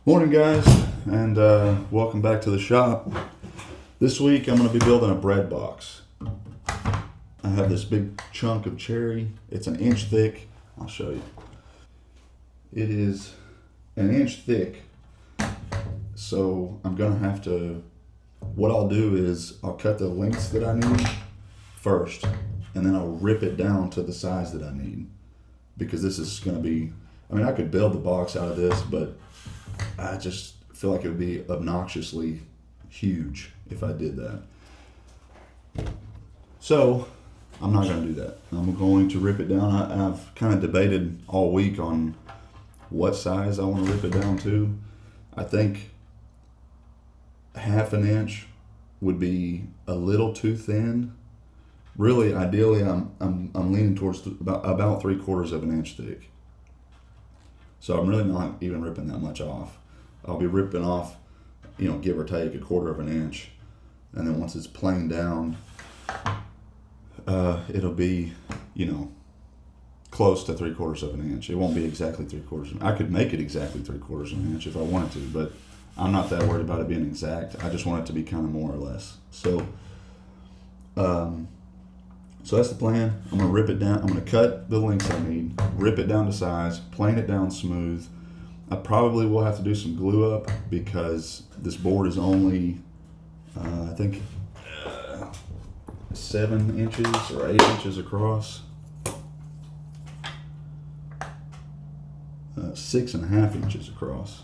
Morning guys, and welcome back to the shop. This week I'm going to be building a bread box. I have this big chunk of cherry. It's an inch thick. I'll show you. It is an inch thick. So I'm going to have to, what I'll do is I'll cut the lengths that I need first, and then I'll rip it down to the size that I need. Because this is going to be, I could build the box out of this, but I just feel like it would be obnoxiously huge if I did that. So I'm not going to do that. I'm going to rip it down. I've kind of debated all week on what size I want to rip it down to. I think half an inch would be a little too thin. Really, ideally, I'm leaning towards about 3/4 of an inch thick. So I'm really not even ripping that much off. I'll be ripping off, give or take 1/4 of an inch. And then once it's planed down, it'll be, close to 3/4 of an inch. It won't be exactly 3/4. I could make it exactly 3/4 of an inch if I wanted to, but I'm not that worried about it being exact. I just want it to be kind of more or less. So that's the plan. I'm gonna rip it down. I'm gonna cut the lengths I need, rip it down to size, plane it down smooth. I probably will have to do some glue up because this board is only, I think, 7 inches or 8 inches across. 6.5 inches across.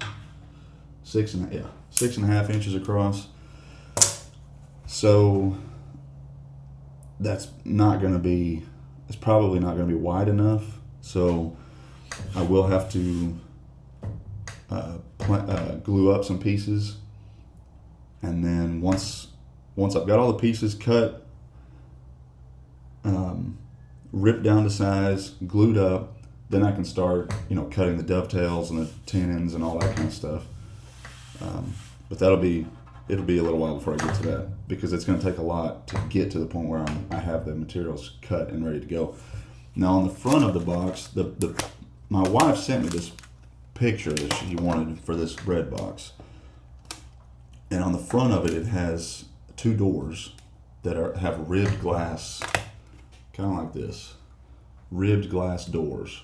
6.5 inches across. So that's not going to be, it's probably not going to be wide enough. So I will have to glue up some pieces, and then once I've got all the pieces cut, ripped down to size, glued up, then I can start cutting the dovetails and the tenons and all that kind of stuff. But it'll be a little while before I get to that, because it's going to take a lot to get to the point where I have the materials cut and ready to go. Now on the front of the box, my wife sent me this picture that she wanted for this bread box, and on the front of it, it has 2 doors that have ribbed glass, kind of like this, ribbed glass doors.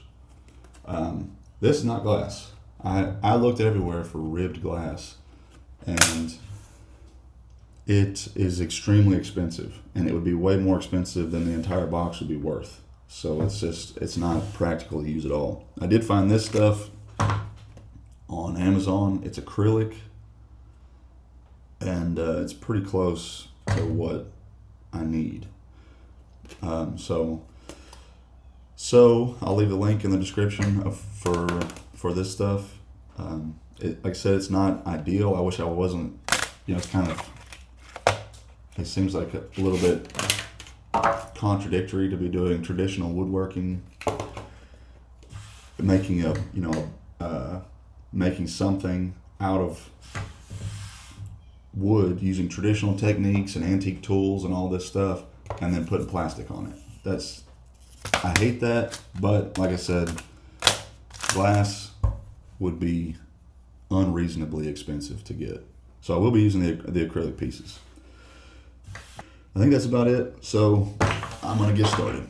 This is not glass. I looked everywhere for ribbed glass, and it is extremely expensive, and it would be way more expensive than the entire box would be worth. So it's not practical to use at all. I did find this stuff on Amazon. It's acrylic, and it's pretty close to what I need. So I'll leave a link in the description for this stuff. Like I said, it's not ideal. I wish I wasn't. It's kind of. It seems like a little bit contradictory to be doing traditional woodworking, making making something out of wood using traditional techniques and antique tools and all this stuff, and then putting plastic on it. I hate that, but like I said, glass would be unreasonably expensive to get. So I will be using the acrylic pieces. I think that's about it. So I'm gonna get started.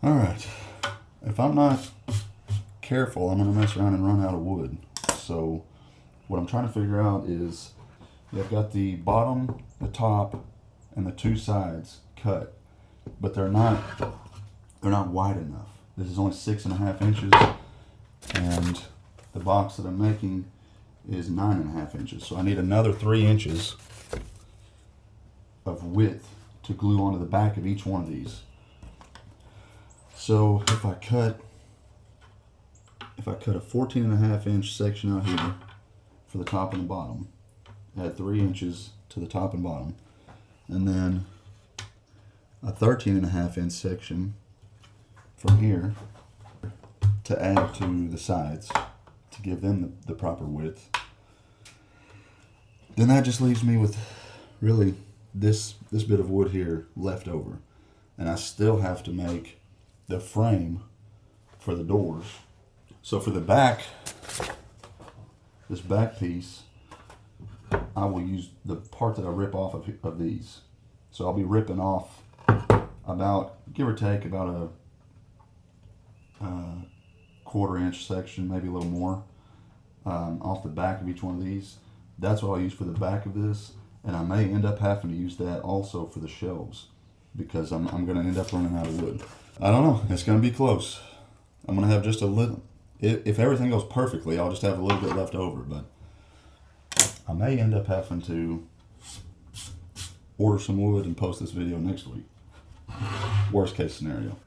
All right, if I'm not careful, I'm gonna mess around and run out of wood. So what I'm trying to figure out is, I've got the bottom, the top, and the two sides cut, but they're not wide enough. This is only 6.5 inches, and the box that I'm making is 9.5 inches. So I need another 3 inches of width to glue onto the back of each one of these. So if I cut a 14.5 inch section out here for the top and the bottom, add 3 inches to the top and bottom, and then a 13.5 inch section from here to add to the sides to give them the proper width. Then that just leaves me with really this bit of wood here left over, and I still have to make the frame for the doors. So for the back, this back piece, I will use the part that I rip off of these. So I'll be ripping off about, give or take, about a 1/4 inch section, maybe a little more, off the back of each one of these. That's what I'll use for the back of this, and I may end up having to use that also for the shelves, because I'm going to end up running out of wood. I don't know, it's going to be close. I'm going to have just a little, if everything goes perfectly, I'll just have a little bit left over, but I may end up having to order some wood and post this video next week. Worst case scenario.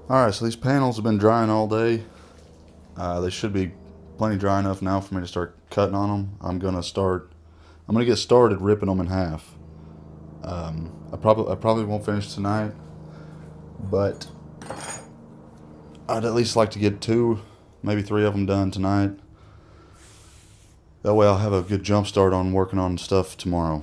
Alright, so these panels have been drying all day. They should be plenty dry enough now for me to start cutting on them. I'm gonna get started ripping them in half. I probably won't finish tonight, but I'd at least like to get 2, maybe 3 of them done tonight. That way I'll have a good jump start on working on stuff tomorrow.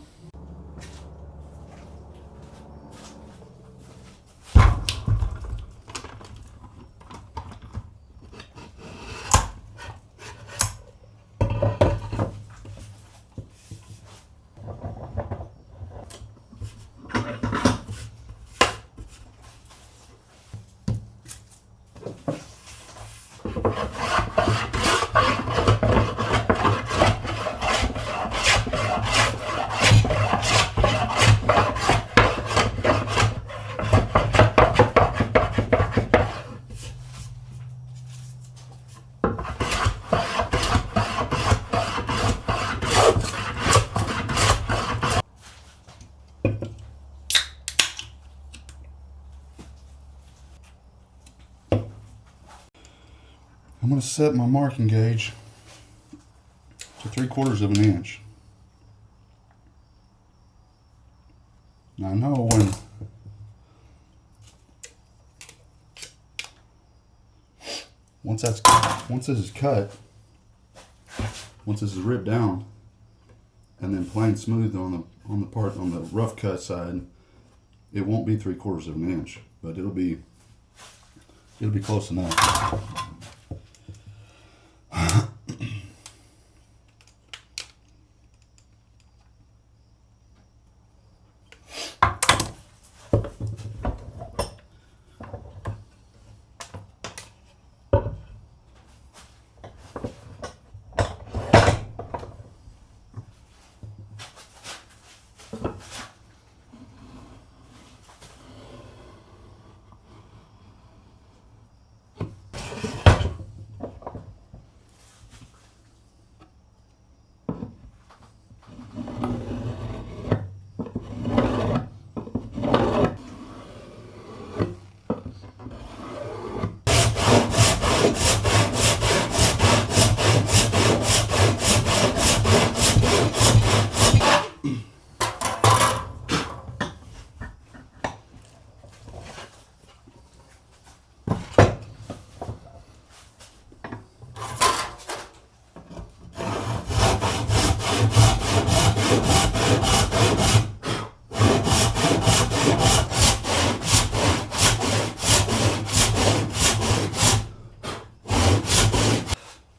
I'm going to set my marking gauge to 3/4 of an inch. Now I know once this is cut, once this is ripped down, and then planed smooth on the rough cut side, it won't be 3/4 of an inch, but it'll be close enough.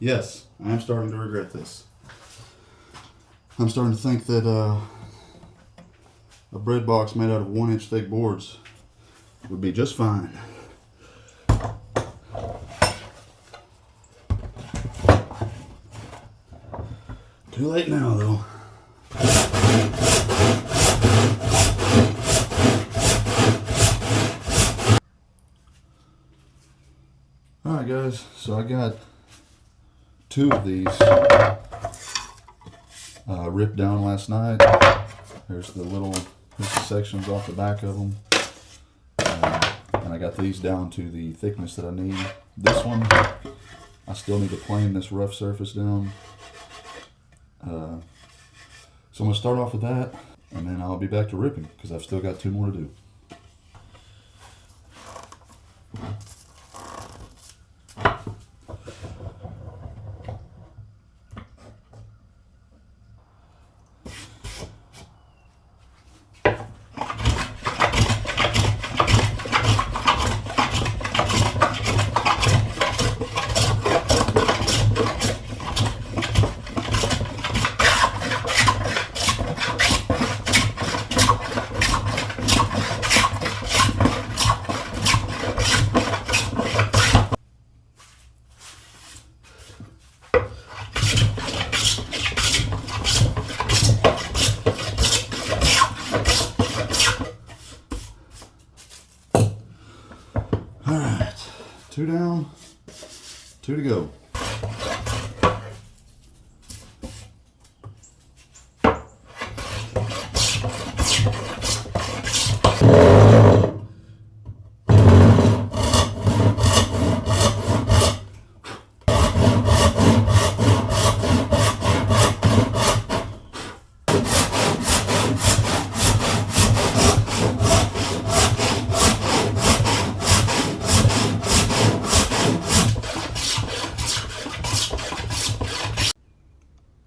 Yes, I am starting to regret this. I'm starting to think that a Breadbox made out of 1-inch thick boards would be just fine. Too late now, though. Alright guys, so I got 2 of these ripped down last night. Here's the sections off the back of them. And I got these down to the thickness that I need. This one, I still need to plane this rough surface down. So I'm going to start off with that, and then I'll be back to ripping, because I've still got 2 more to do. Alright, 2 down, 2 to go.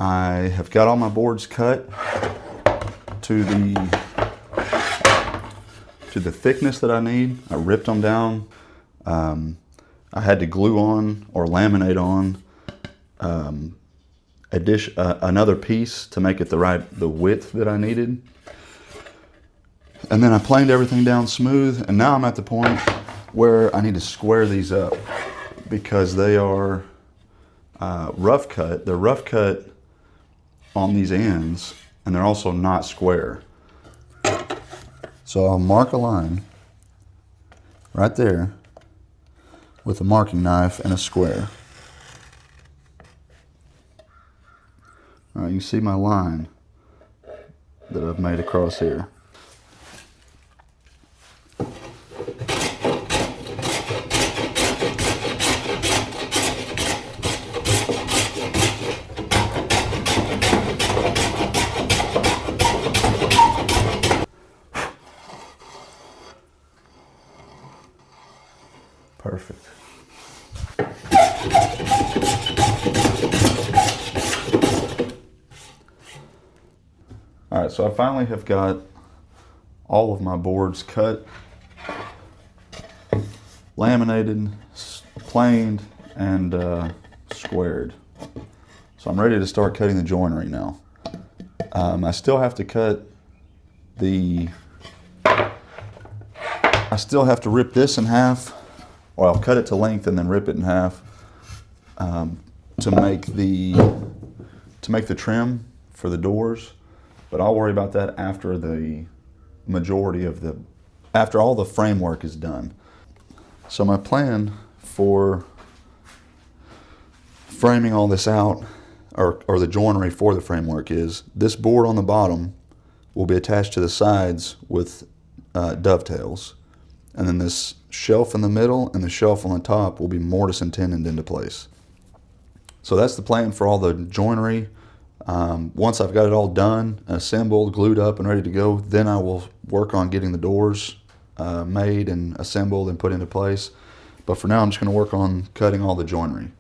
I have got all my boards cut to the thickness that I need. I ripped them down. I had to glue on or laminate on another piece to make it the width that I needed. And then I planed everything down smooth, and now I'm at the point where I need to square these up because they are rough cut. They're rough cut on these ends, and they're also not square. So I'll mark a line right there with a marking knife and a square. All right, you see my line that I've made across here. Perfect. All right, so I finally have got all of my boards cut, laminated, planed, and squared. So I'm ready to start cutting the joinery now. I still have to cut I still have to rip this in half, or I'll cut it to length and then rip it in half to make the trim for the doors. But I'll worry about that after after all the framework is done. So my plan for framing all this out, or the joinery for the framework, is this board on the bottom will be attached to the sides with dovetails. And then this shelf in the middle and the shelf on the top will be mortise and tenoned into place. So that's the plan for all the joinery. Once I've got it all done, assembled, glued up, and ready to go, then I will work on getting the doors made and assembled and put into place. But for now, I'm just going to work on cutting all the joinery.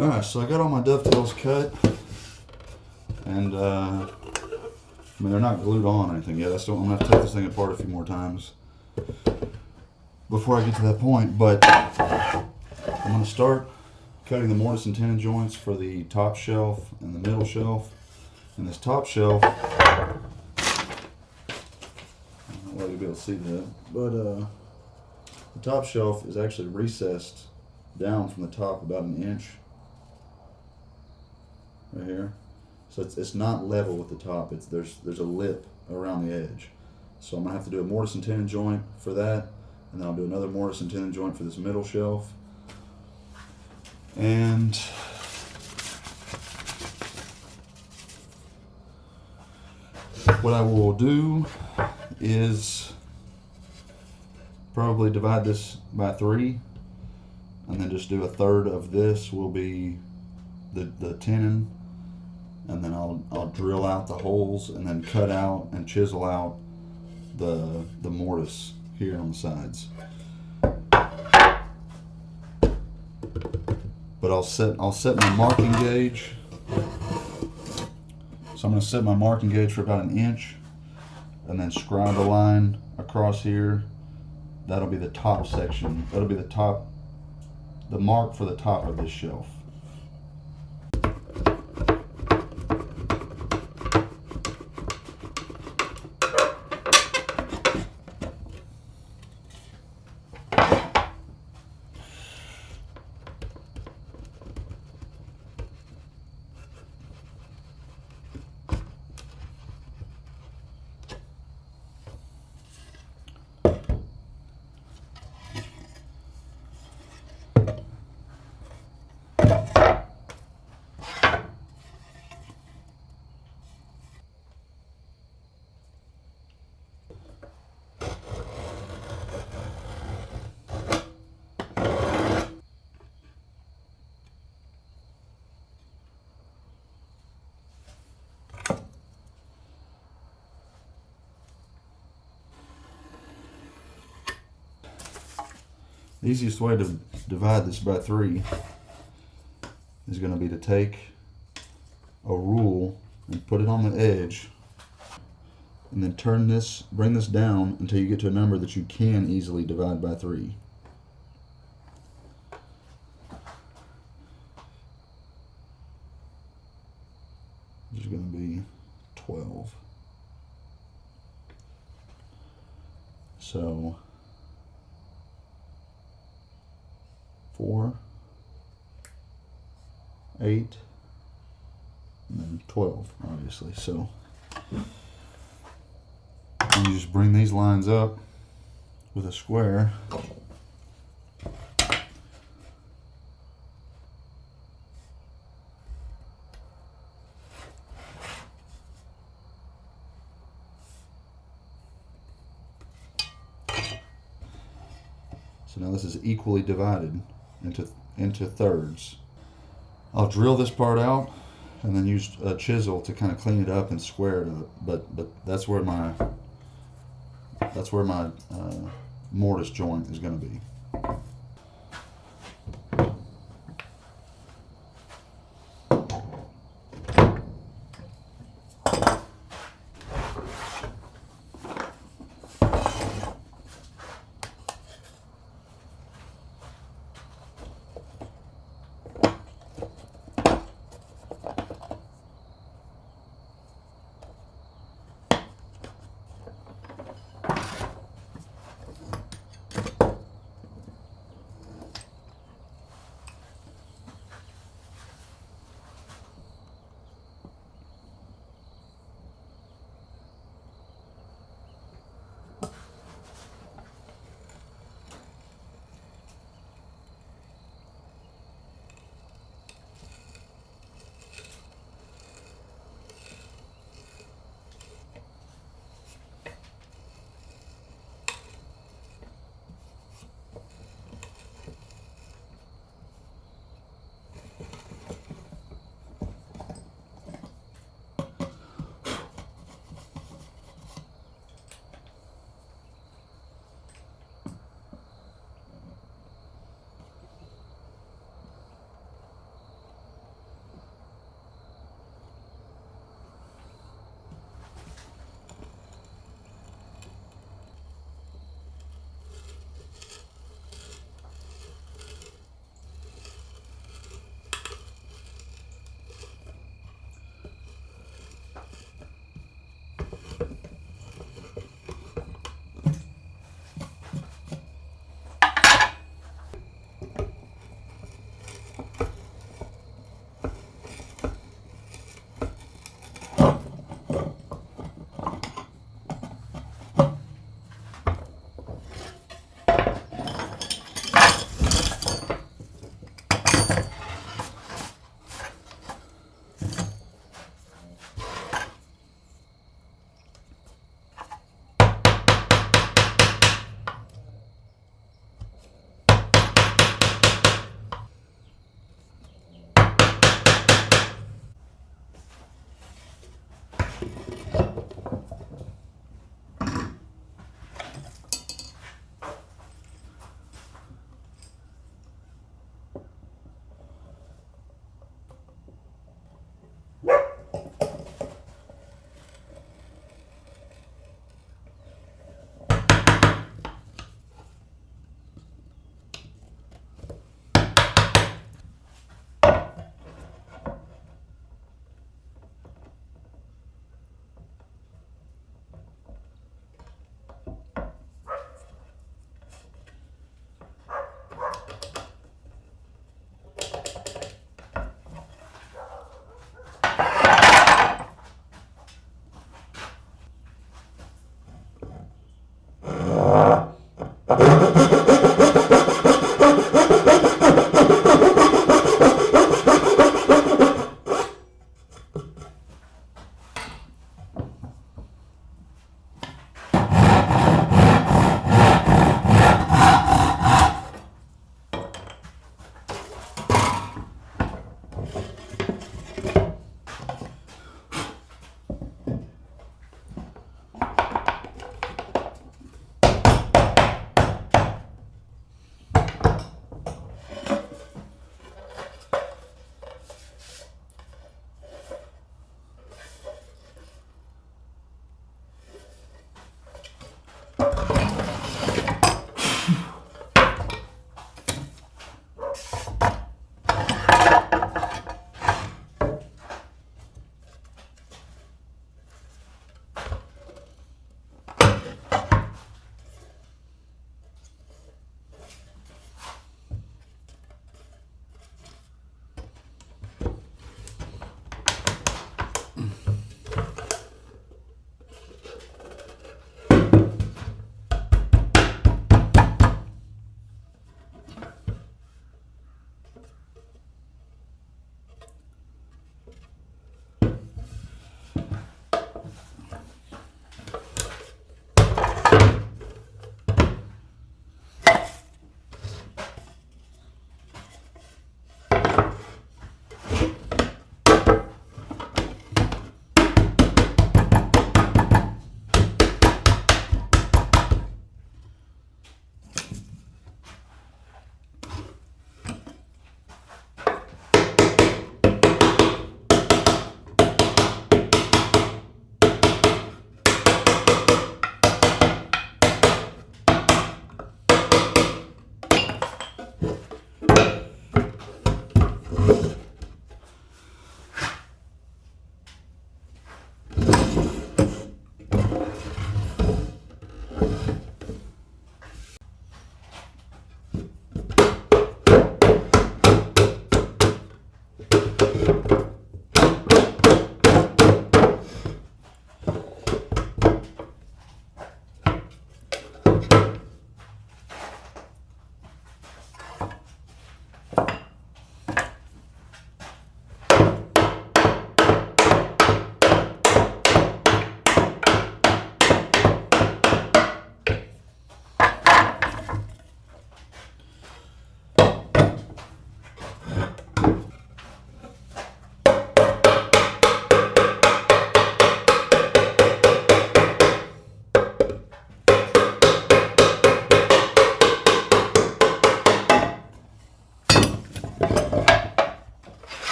Alright, so I got all my dovetails cut, and I mean, they're not glued on or anything yet. I'm gonna have to take this thing apart a few more times before I get to that point, but I'm gonna start cutting the mortise and tenon joints for the top shelf and the middle shelf. And this top shelf, I don't know whether you'll be able to see that, but the top shelf is actually recessed down from the top about an inch. Right here, so it's not level with the top. There's a lip around the edge, so I'm gonna have to do a mortise and tenon joint for that, and then I'll do another mortise and tenon joint for this middle shelf. And what I will do is probably divide this by 3, and then just do a third of this will be the tenon. And then I'll drill out the holes and then cut out and chisel out the mortise here on the sides. But I'll set my marking gauge. So I'm going to set my marking gauge for about an inch, and then scribe a line across here. That'll be the top section. That'll be the mark for the top of this shelf. The easiest way to divide this by 3 is going to be to take a rule and put it on the edge, and then bring this down until you get to a number that you can easily divide by 3. Which is going to be 12. So 4, 8, and then 12, obviously. So you just bring these lines up with a square. So now this is equally divided into thirds. I'll drill this part out and then use a chisel to kind of clean it up and square it up. But that's where my mortise joint is going to be.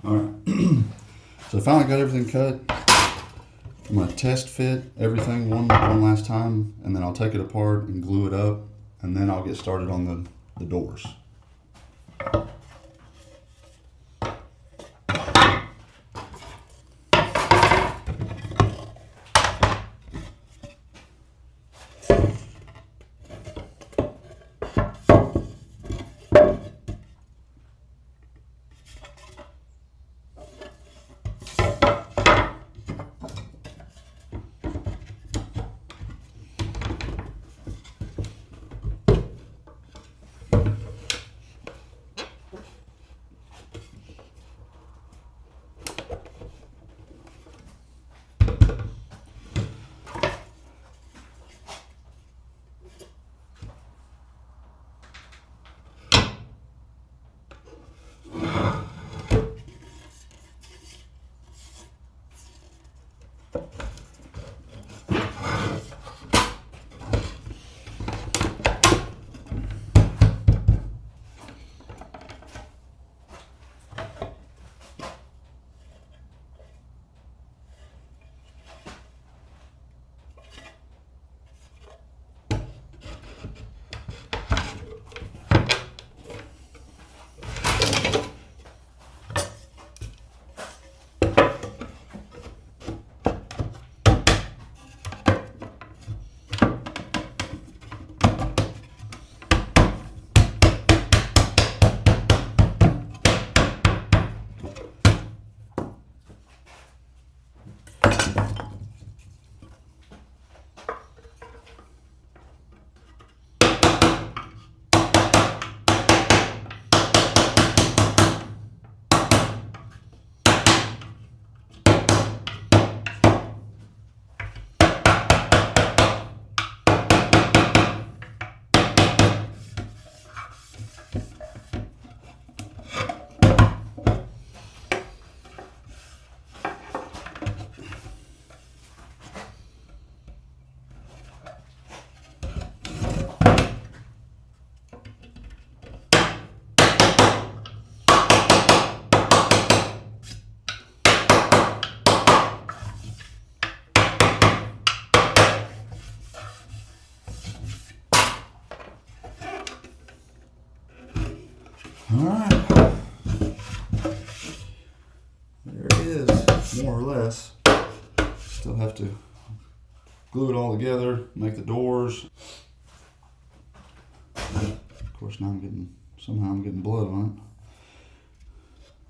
All right. So I finally got everything cut. I'm going to test fit everything one last time, and then I'll take it apart and glue it up, and then I'll get started on the doors. Alright, there it is, more or less. Still have to glue it all together, make the doors. Of course now somehow I'm getting blood on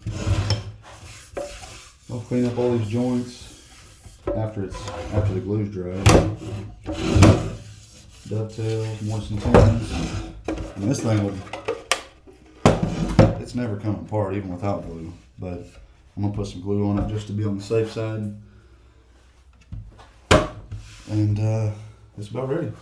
it. I'll clean up all these joints after the glue's dry. Dovetails, moisten tins. And this thing it's never coming apart even without glue, but I'm gonna put some glue on it just to be on the safe side. And it's about ready.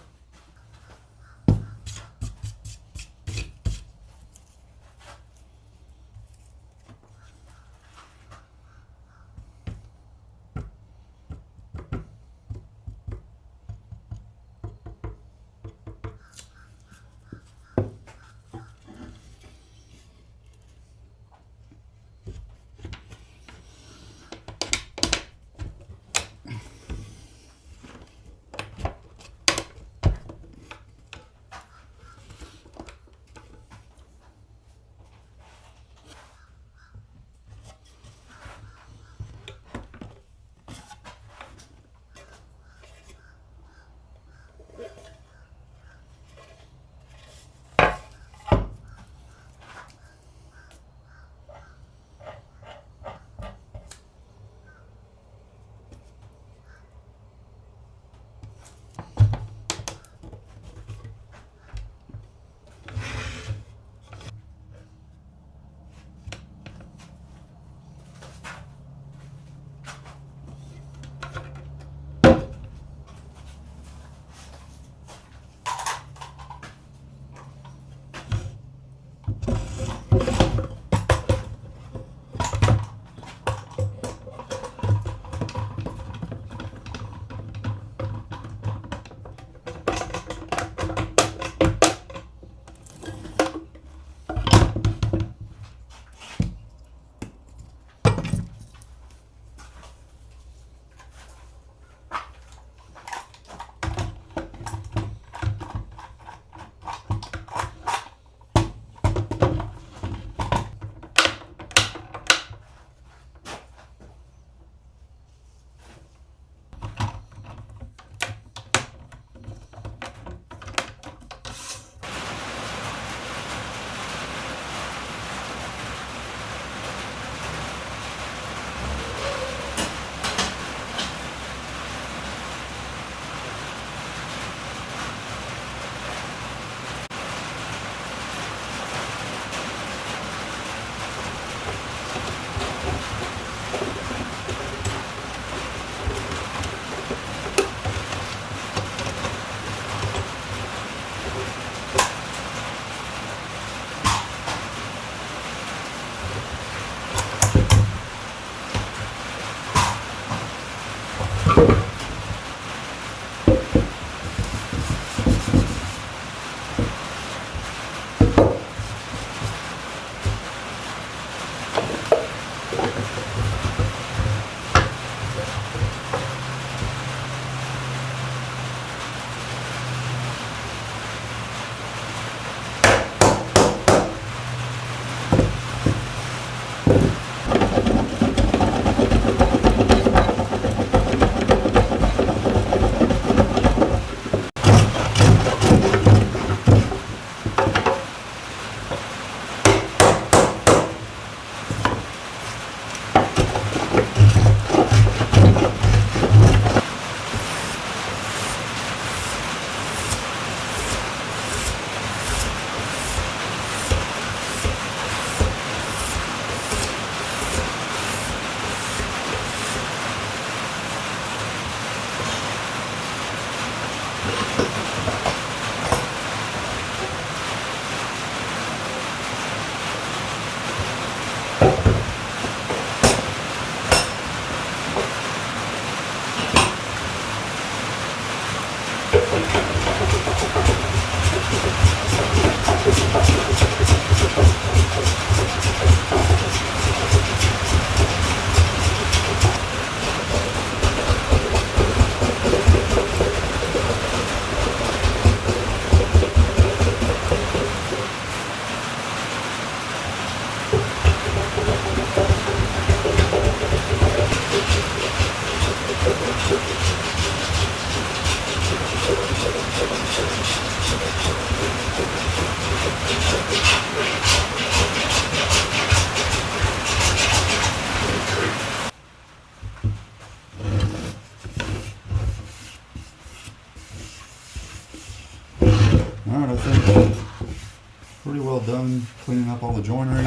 the joinery.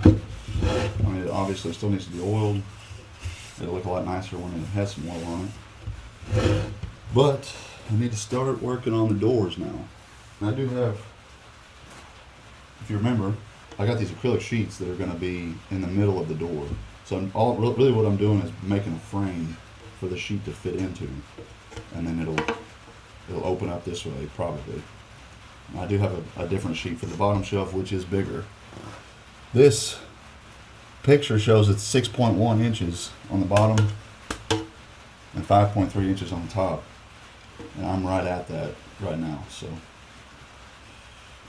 I mean, it obviously still needs to be oiled. It'll look a lot nicer when it has some oil on it. But I need to start working on the doors now. And I do have, if you remember, I got these acrylic sheets that are going to be in the middle of the door. So really what I'm doing is making a frame for the sheet to fit into, and then it'll open up this way probably. I do have a different sheet for the bottom shelf, which is bigger. This picture shows it's 6.1 inches on the bottom and 5.3 inches on the top, and I'm right at that right now. So,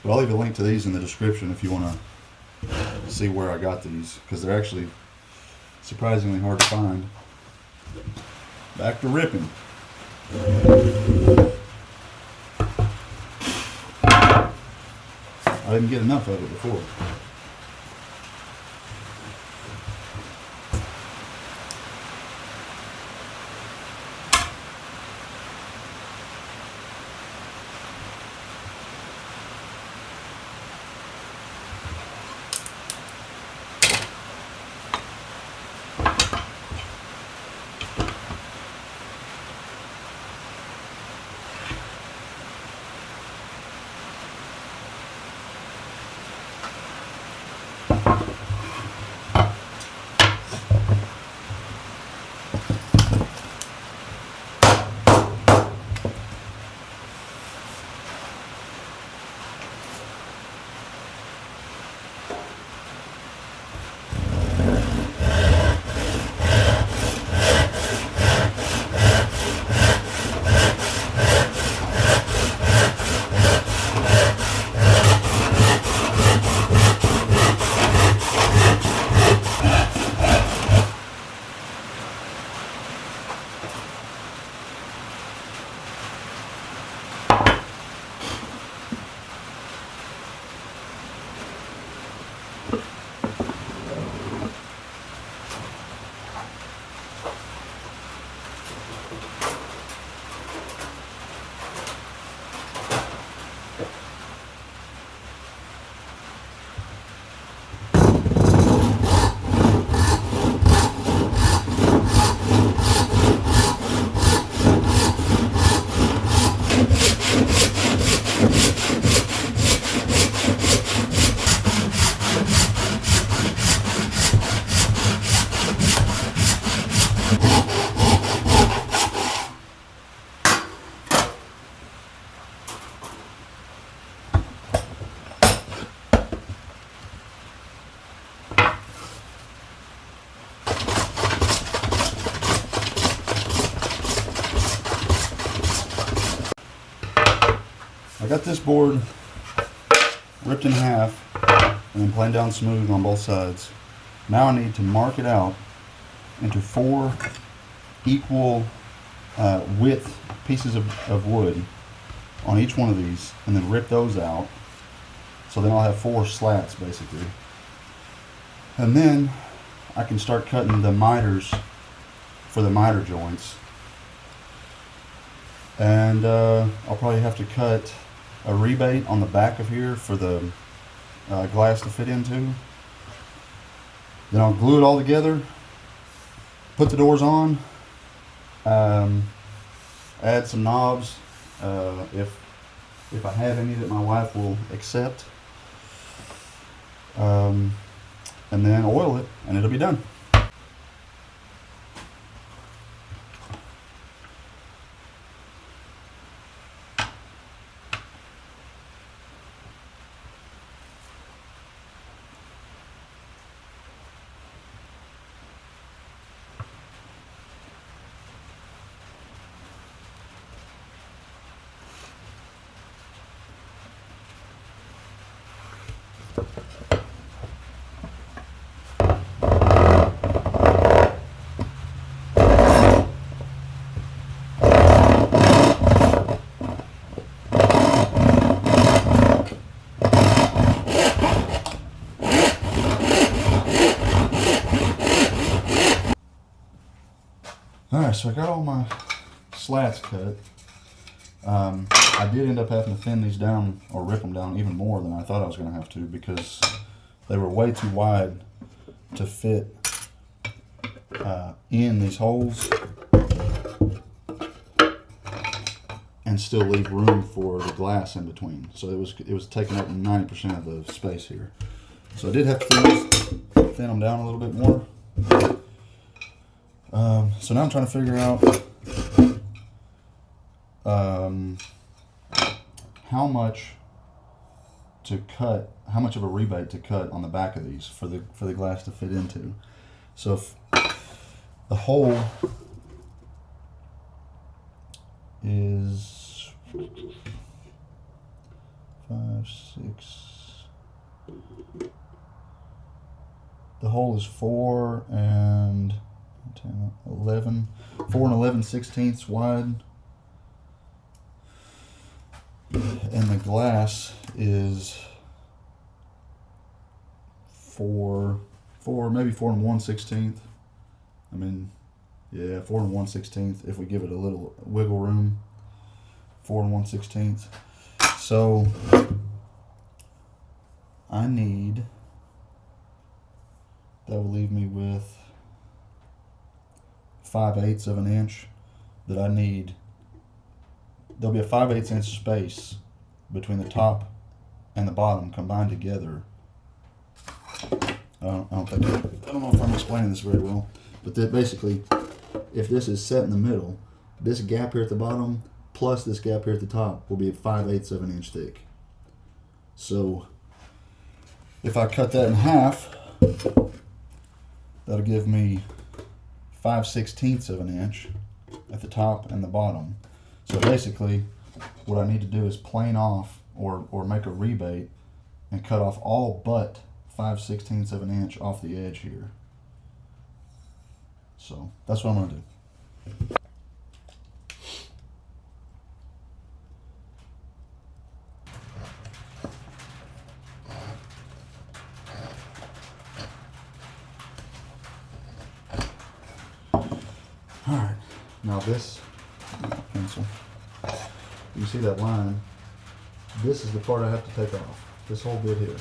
but I'll leave a link to these in the description if you want to see where I got these, because they're actually surprisingly hard to find. Back to ripping. I didn't get enough of it before. I got this board ripped in half and then planed down smooth on both sides. Now I need to mark it out into 4 equal width pieces of wood on each one of these, and then rip those out. So then I'll have 4 slats basically. And then I can start cutting the miters for the miter joints. And I'll probably have to cut a rebate on the back of here for the glass to fit into. Then I'll glue it all together, put the doors on, add some knobs if I have any that my wife will accept, and then oil it, and it'll be done. Alright, so I got all my slats cut. I did end up having to thin these down, or rip them down even more than I thought I was going to have to, because they were way too wide to fit in these holes and still leave room for the glass in between. So it was taking up 90% of the space here. So I did have to thin them down a little bit more. So now I'm trying to figure out how much to cut, how much of a rebate to cut on the back of these for the glass to fit into. So if the hole is 5, 6. The hole is 4 and 10, 11, 4 and 11/16 wide, and the glass is 4, maybe 4 and 1/16. I mean, yeah, 4 and 1/16 if we give it a little wiggle room. 4 and 1/16. So I need, that will leave me with 5/8 of an inch that I need. There'll be a 5/8 inch space between the top and the bottom combined together. I don't know if I'm explaining this very well, but that basically, if this is set in the middle, this gap here at the bottom plus this gap here at the top will be 5/8 of an inch thick. So if I cut that in half, that'll give me 5/16 of an inch at the top and the bottom. So basically, what I need to do is plane off or make a rebate and cut off all but 5/16 of an inch off the edge here. So that's what I'm gonna do. All right, now this pencil, you see that line, this is the part I have to take off, this whole bit here.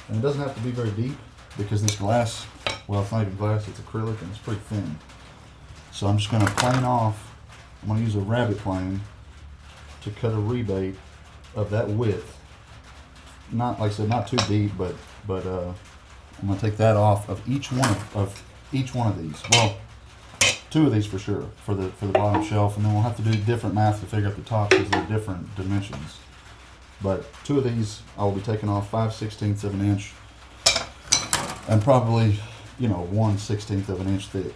And it doesn't have to be very deep because this glass, well, it's not even glass, it's acrylic and it's pretty thin. So I'm just gonna plane off, I'm gonna use a rabbet plane to cut a rebate of that width. Not, like I said, not too deep, but I'm gonna take that off of each one of these. Well, 2 of these for sure, for the bottom shelf, and then we'll have to do different math to figure out the top because they're different dimensions. But 2 of these I will be taking off 5/16 of an inch and probably, 1/16 of an inch thick.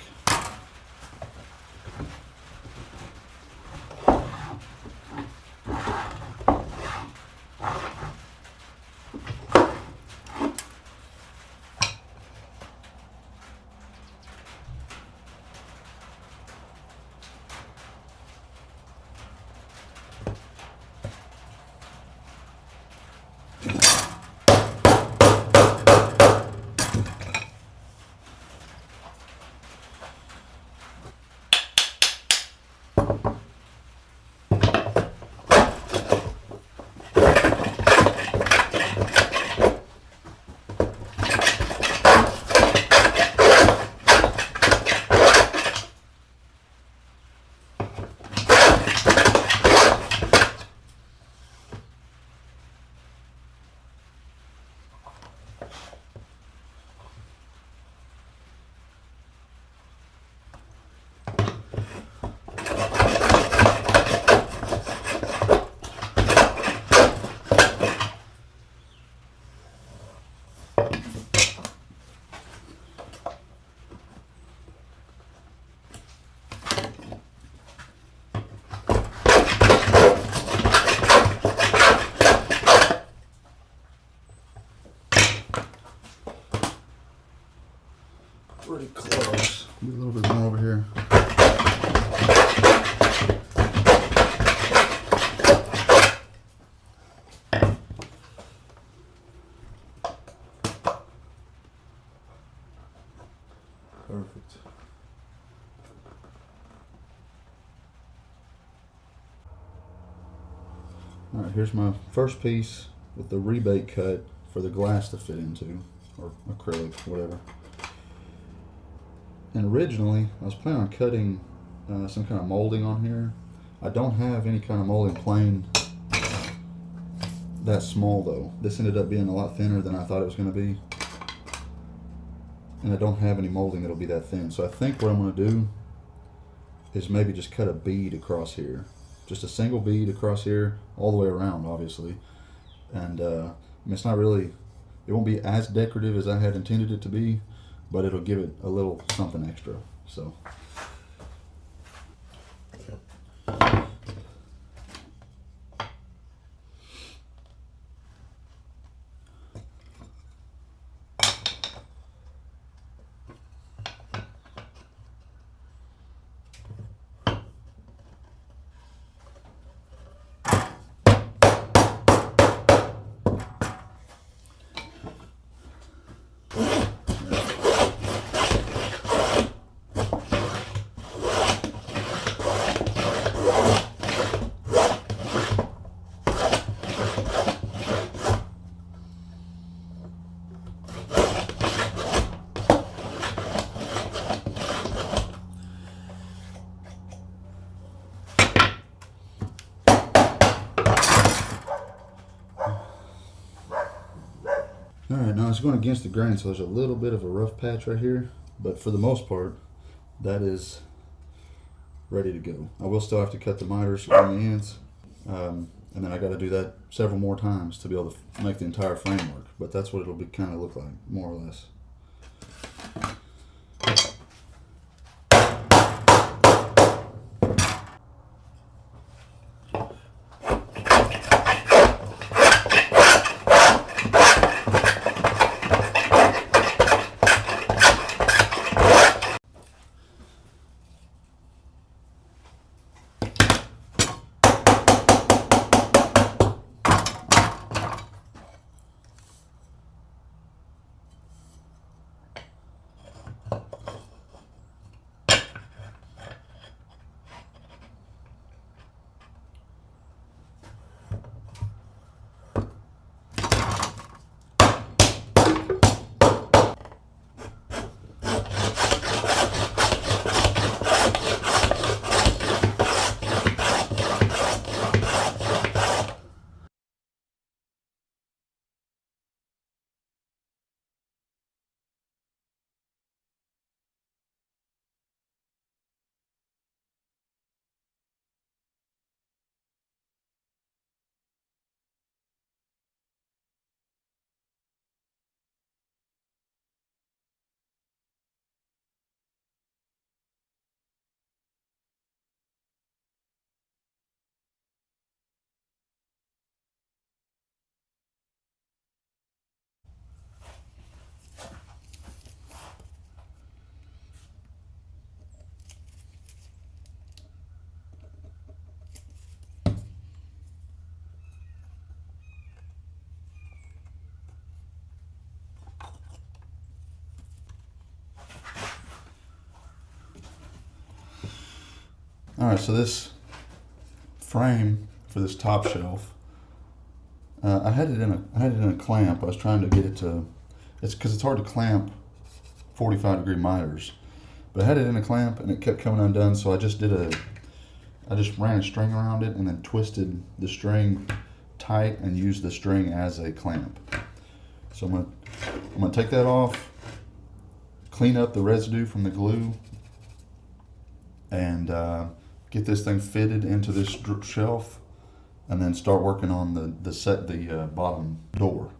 Pretty close. A little bit more over here. Perfect. All right, here's my first piece with the rebate cut for the glass to fit into. or acrylic, whatever. And originally, I was planning on cutting some kind of molding on here. I don't have any kind of molding plane that small though. This ended up being a lot thinner than I thought it was going to be. And I don't have any molding that'll be that thin. So I think what I'm going to do is maybe just cut a bead across here. Just a single bead across here, all the way around, obviously. And I mean, it's not really, it won't be as decorative as I had intended it to be, but it'll give it a little something extra. So. Alright, now it's going against the grain, so there's a little bit of a rough patch right here, but for the most part, that is ready to go. I will still have to cut the miters on the ends, and then I got to do that several more times to be able to make the entire framework, but that's what it'll be kind of look like, more or less. Alright, so this frame for this top shelf, I had it in a clamp. I was trying to get it to, it's because it's hard to clamp 45-degree miters, but I had it in a clamp and it kept coming undone, so I just ran a string around it and then twisted the string tight and used the string as a clamp. So I'm gonna take that off, clean up the residue from the glue, and get this thing fitted into this shelf, and then start working on the bottom door.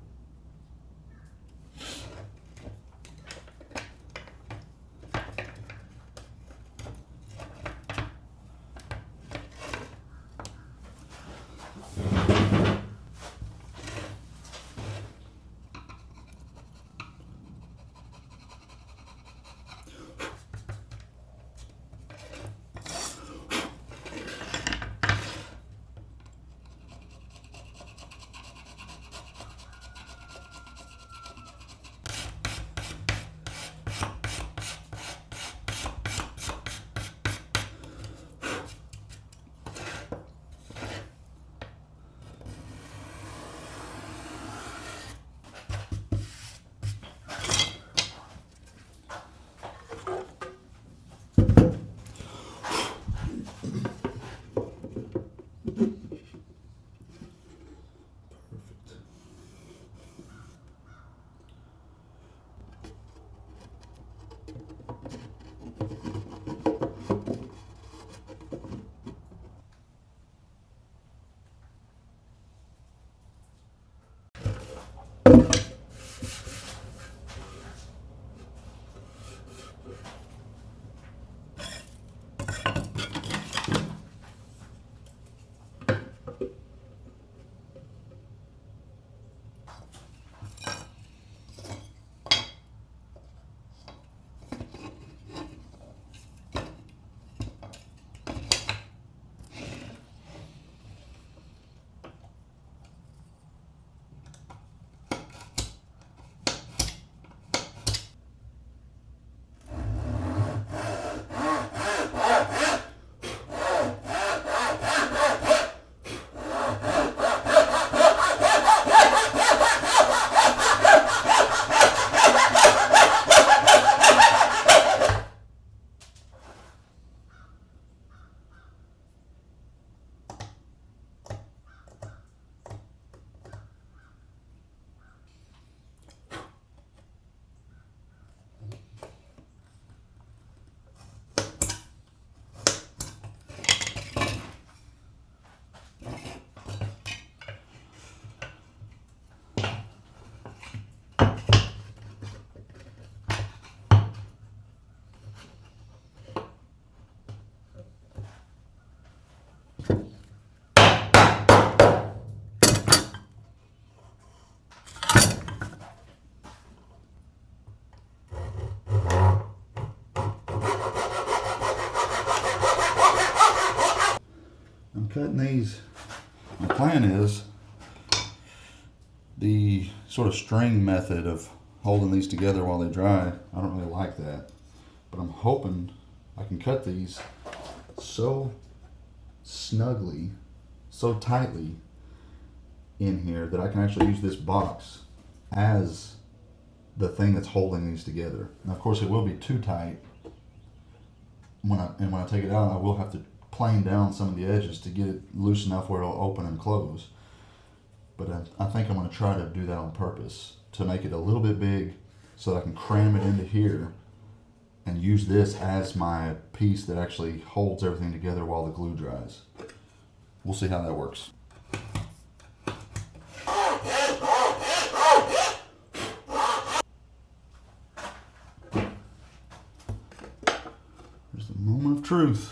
I'm cutting these. My plan is the sort of string method of holding these together while they dry. I don't really like that, but I'm hoping I can cut these so snugly, so tightly in here that I can actually use this box as the thing that's holding these together. Now, of course, it will be too tight. When I take it out, I will have to plane down some of the edges to get it loose enough where it'll open and close. But I think I'm going to try to do that on purpose to make it a little bit big so that I can cram it into here and use this as my piece that actually holds everything together while the glue dries. We'll see how that works. There's the moment of truth.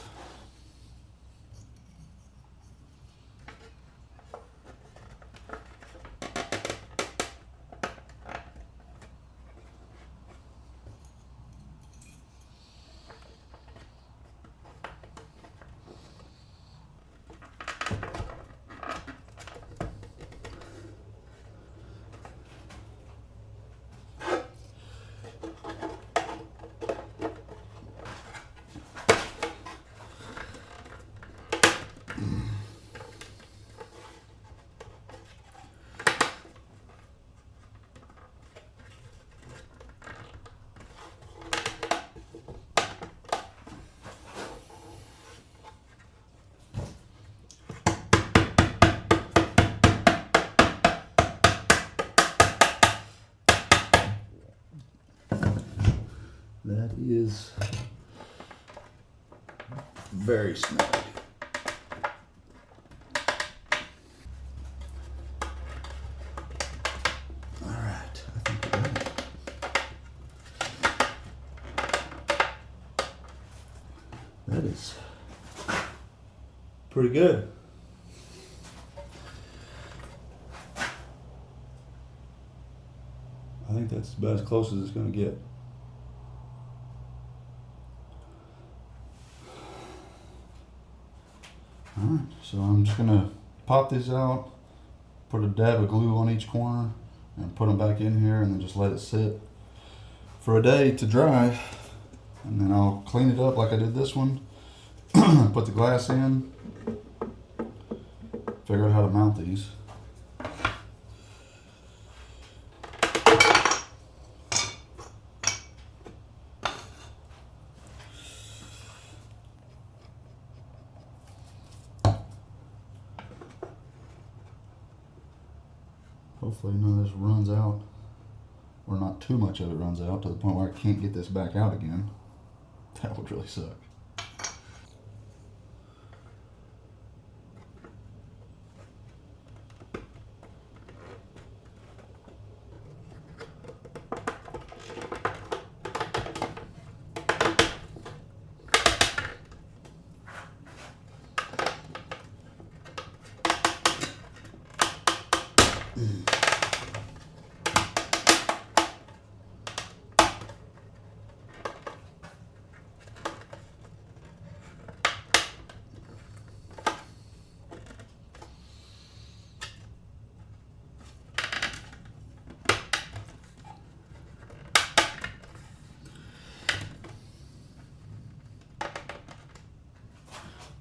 That is very snug. All right, I think we're ready. That is pretty good. I think that's about as close as it's going to get. Alright, so I'm just going to pop these out, put a dab of glue on each corner, and put them back in here, and then just let it sit for a day to dry. And then I'll clean it up like I did this one, put the glass in, figure out how to mount these. Hopefully none of this runs out, or not too much of it runs out to the point where I can't get this back out again. That would really suck.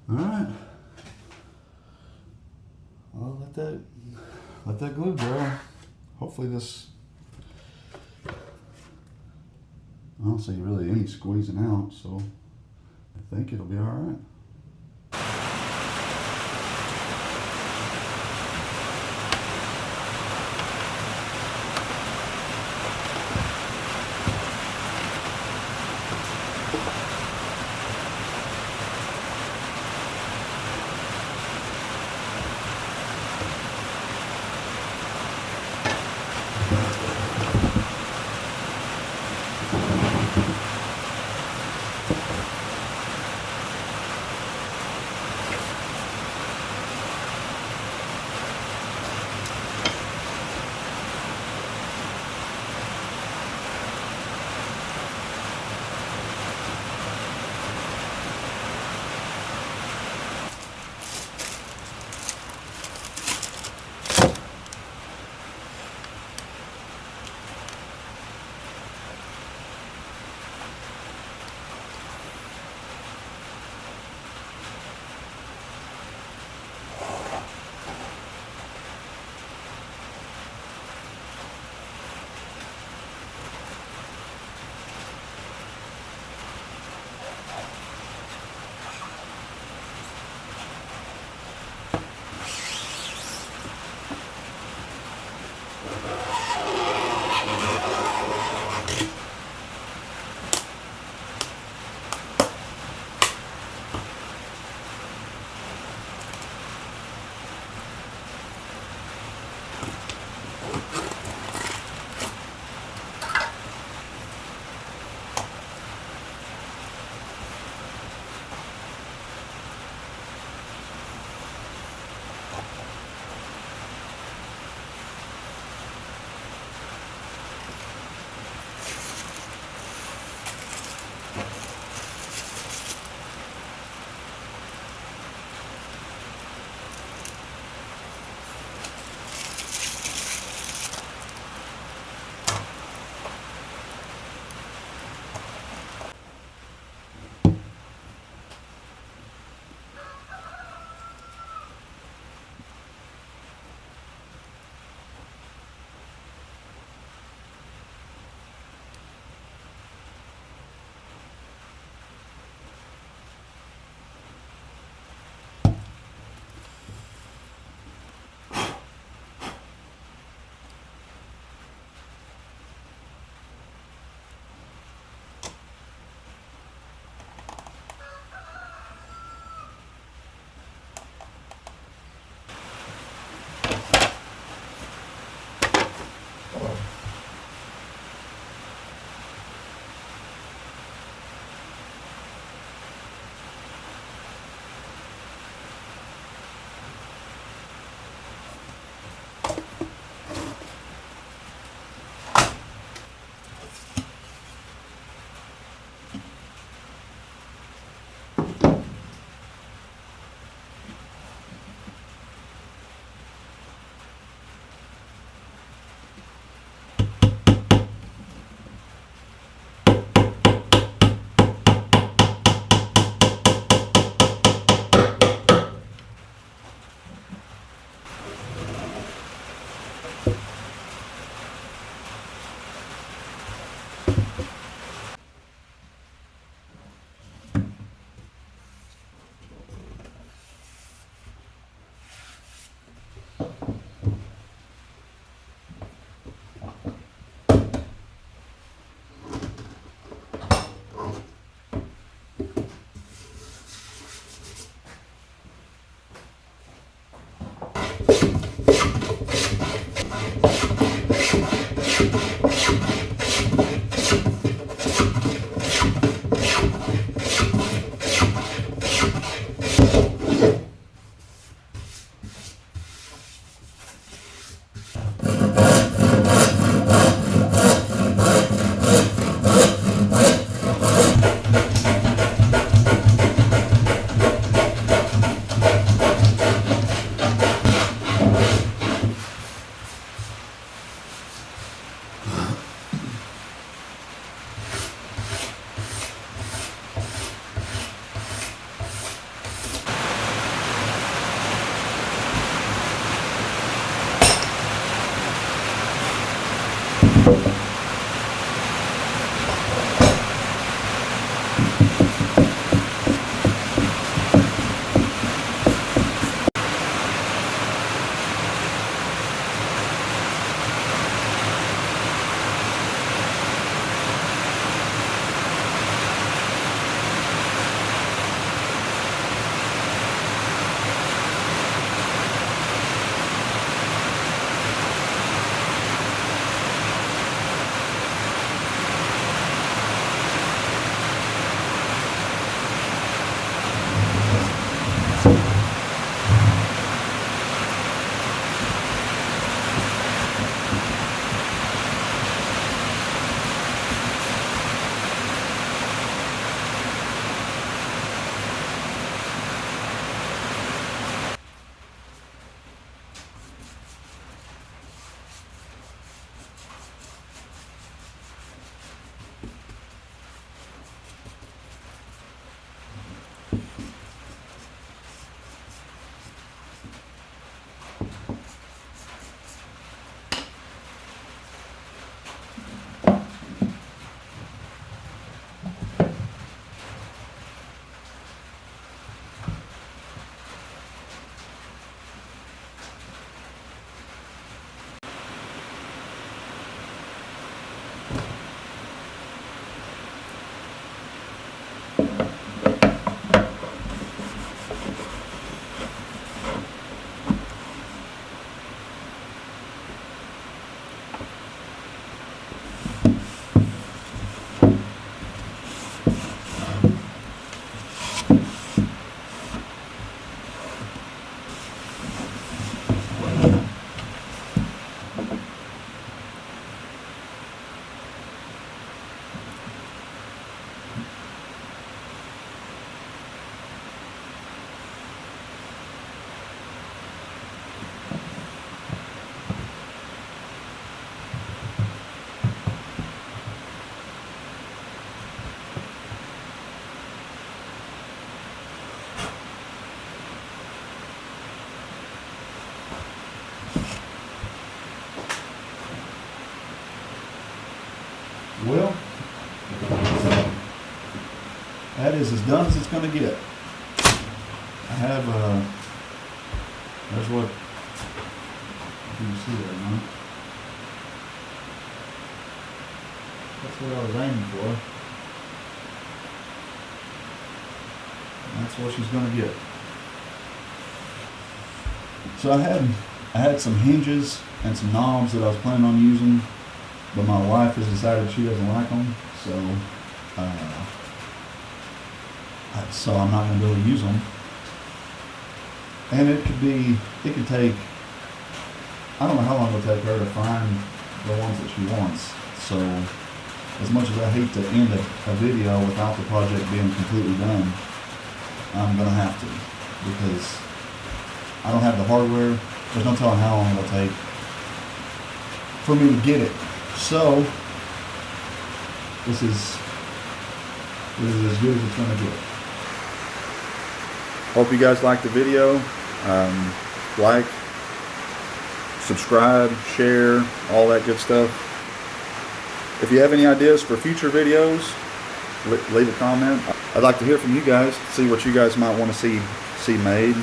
All right. I'll let that glue dry. Hopefully this, I don't see really any squeezing out, so I think it'll be all right. Well, that is as done as it's going to get. I have, there's what, you can see there, huh? That's what I was aiming for. And that's what she's going to get. So I had some hinges and some knobs that I was planning on using, but my wife has decided she doesn't like them, so I'm not going to be able to use them. And it could take, I don't know how long it'll take her to find the ones that she wants. So as much as I hate to end a video without the project being completely done, I'm going to have to, because I don't have the hardware. There's no telling how long it'll take for me to get it. So this is as good as it's going to get. Hope you guys liked the video. Like, subscribe, share, all that good stuff. If you have any ideas for future videos, leave a comment. I'd like to hear from you guys, see what you guys might want to see made.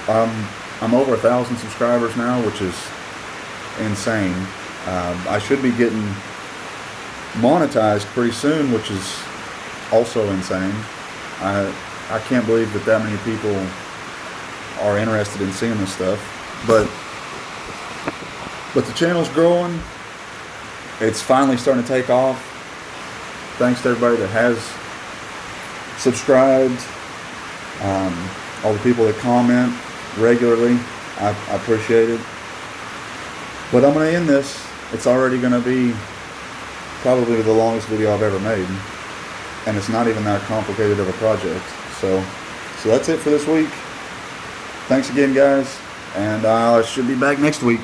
I'm over 1,000 subscribers now, which is insane. I should be getting monetized pretty soon, which is also insane. I can't believe that many people are interested in seeing this stuff, but the channel's growing. It's finally starting to take off. Thanks to everybody that has subscribed, all the people that comment regularly. I appreciate it. But I'm going to end this. It's already going to be probably the longest video I've ever made, and it's not even that complicated of a project. So that's it for this week. Thanks again, guys, and I should be back next week.